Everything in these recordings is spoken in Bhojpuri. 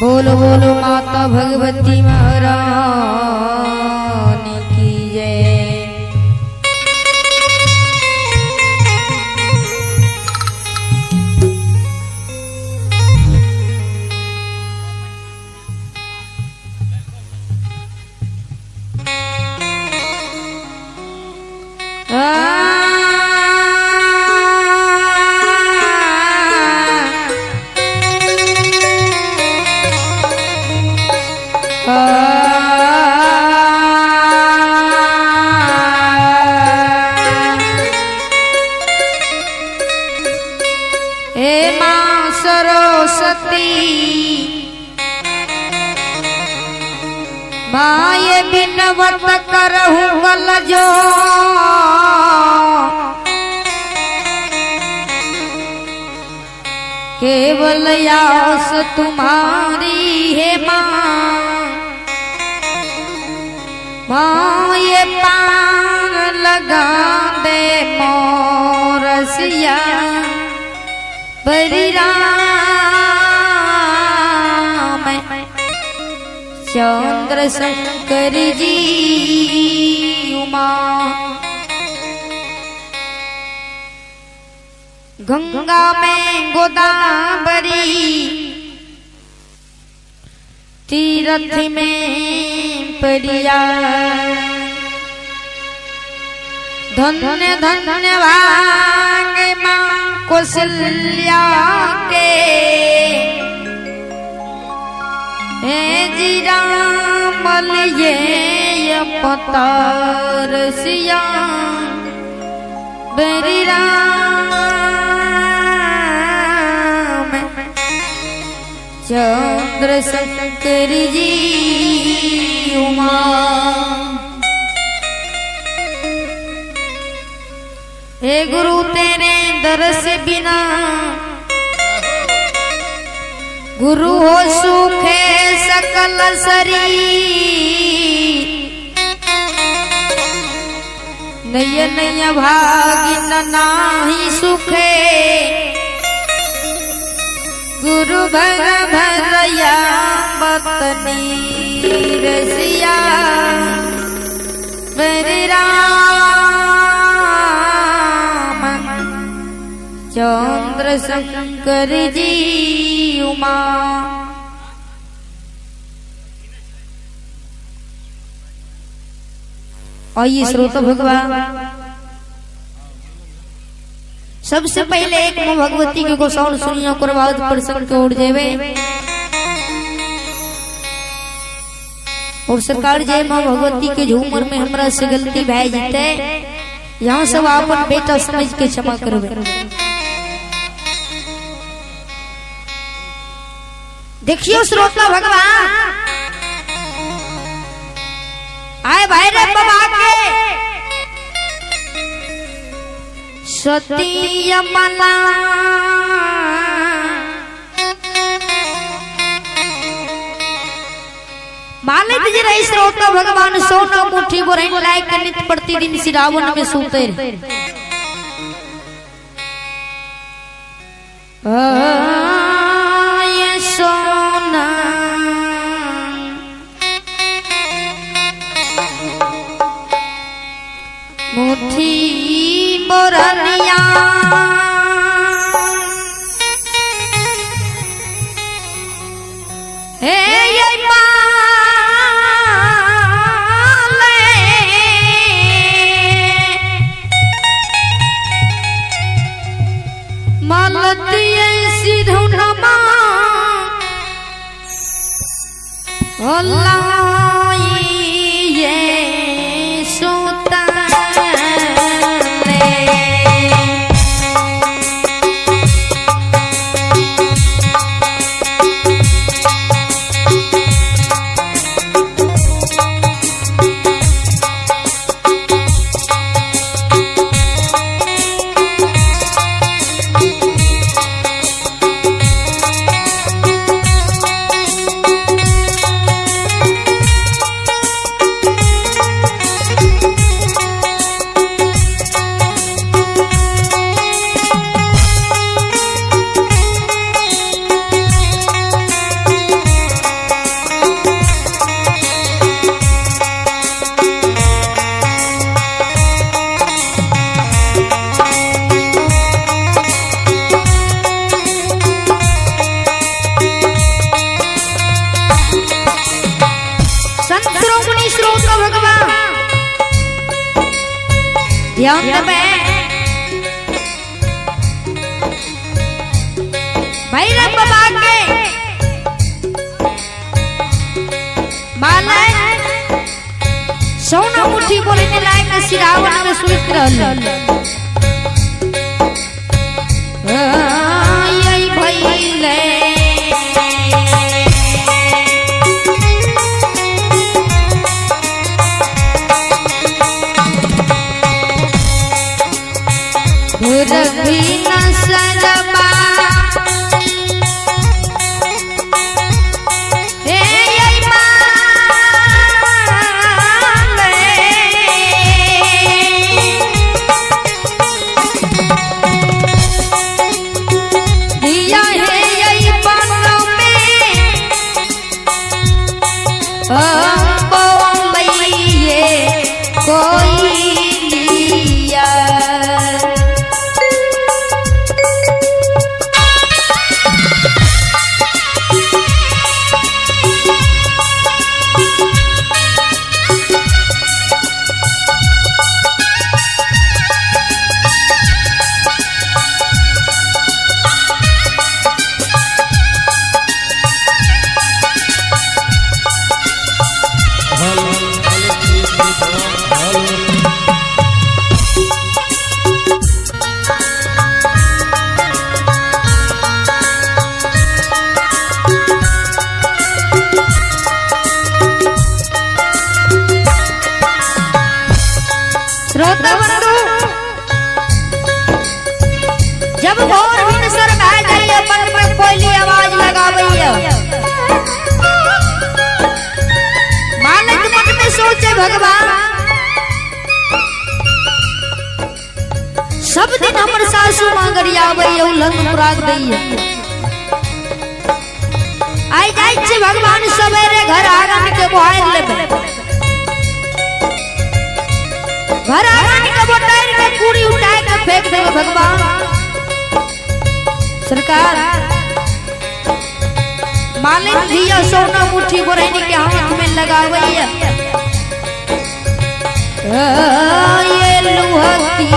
बोलो बोलो माता भगवती महारानी की जय। हे मां सरस्वती मां ये बिनवत करहूं कल जो केवल आस तुम्हारी है मां ये पान लगा दे मोरसिया बरी राम चंद्र शंकर जी उमा गंगा में गोदावरी तीर्थ में परिया धन्य धन्य भाग्य मां कौशल्या के हे जी रामल ये पतार सिया बरी राम चंद्र शंकर जी उमा हे गुरु तेरे दरस बिना गुरु हो सुखे सकल शरीर नय नय भागिन नाही सुखे गुरु भर भरया बतनी रसिया बरी राम चंद्र शंकर जी उमा। आइए श्रोता भगवान सबसे पहले एक मां भगवती के गोसाउन सुनियो कर बाद प्रसंग के ओर जेवे और सरकार जय मां भगवती के झूमर में हमरा से गलती भय जते यहाँ सब आपन बेटा समझ के क्षमा करवे। देखियो श्रोता भगवान आए भाई रे बाबा के सती यमला माले जी रही श्रोता भगवान सोना मुट्ठी बोरैन लायक नित प्रतिदिन सिरावन में सूते ये सोना मुट्ठी बोरनिया हे ये मालती ऐसी धुनमा ये सोता का भगवान ध्यान में भैरव बाबा के माला सोना मुट्ठी बोले ने लायक सिरावन में सुइत रहल यही भइले रवि नसरबा जब भोर भिनसर भए जाइए मन में कोयली आवाज लगावैया मालिक मन में सोचे भगवान सब दिन हमर सासू मां गरियावैया उलंग मुराद दैया आई जाय छे भगवान सवेरे घर आंगन के बोहार लेबे घर आंगन के बोटार के पूरी उठाए के फेंक देबे भगवान सरकार मालिक दिया सोना मुट्ठी बोरैनी के हाथ में लगावैया ये लुहती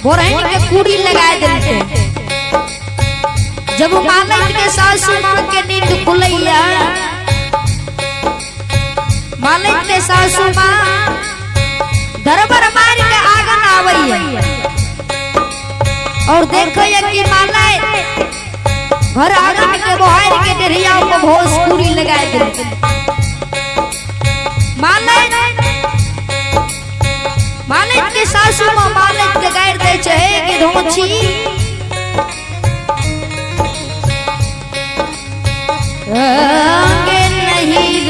बोरहन के कुड़ी लगा देते। जब मालिक के सासू माँ के नींद खुलैया, मालिक के सासू माँ दरबार मार के आगन आवैया और देखो कि मालिक घर आगन के बोहार के डेरिया को भोज कुड़ी लगा देते। मालिक के सासू माँ मालिक के गैर दे चाहे कि धोची रंगे नहीं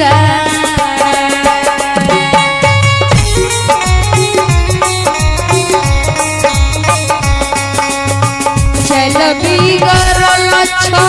चल बिगड़ छो